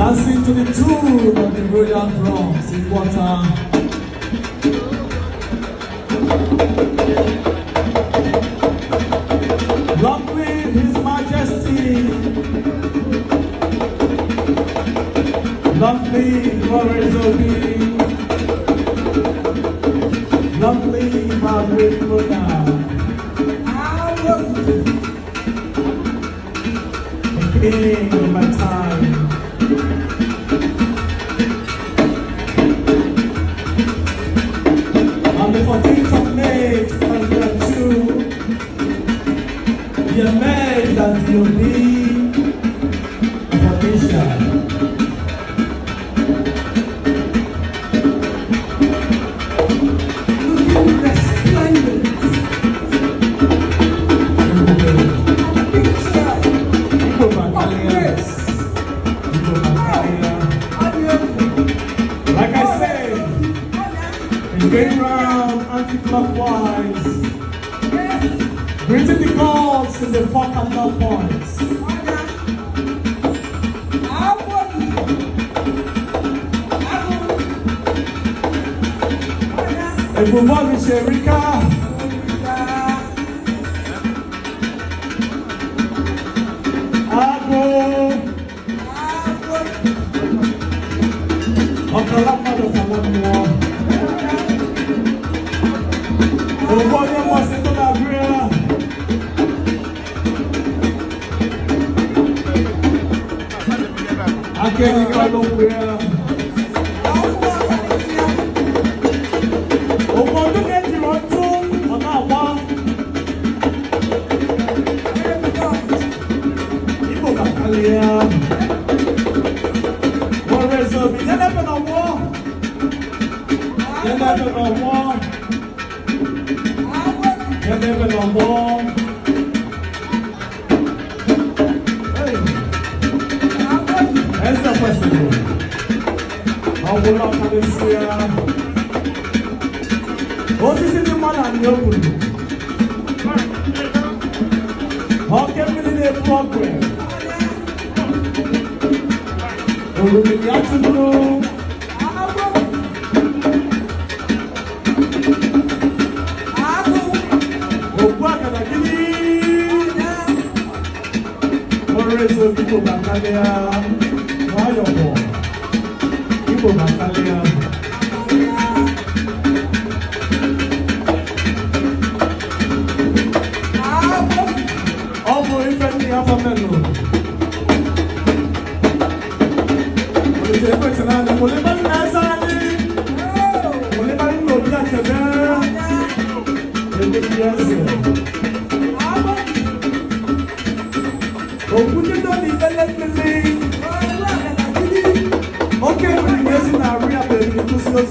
Dancing to the tune of the royal drums in water. Long live His Majesty. Long live Orezobi. Long live our great monarch. The king of my time. On the 14th of May 2002, he emerged as the OB of Onicha. Looking resplendent in the picture of grace. Like I said, it's going round anti-clockwise, greeting the gods in the four cardinal points. Ebumori Sherika, Ago, Okalapado Kalamuwa, Oboye Wasito Nagria, Akeni Kalumwea, Oboye Ejirotu, Onawa, Ibo Bakalia, Orezobi, you never know war. You never know war. You never know war. Hey, that's the question. How will I have this year? What is it the man and the open? How can we do a program? We will be able to do Igbo Bakalia, Wayobo, Igbo Bakalia. Obo ifendi afamelo. Olùdé pẹ̀tẹ̀ náà ni mo lè bá ní ẹ̀sán ní. Mo lè bá ní òbí Achebe. Èdè bí ẹ̀sìn. Òkúté tó ní lẹ́lẹ́lẹ́lẹ́. Okay, we're using our real baby to see us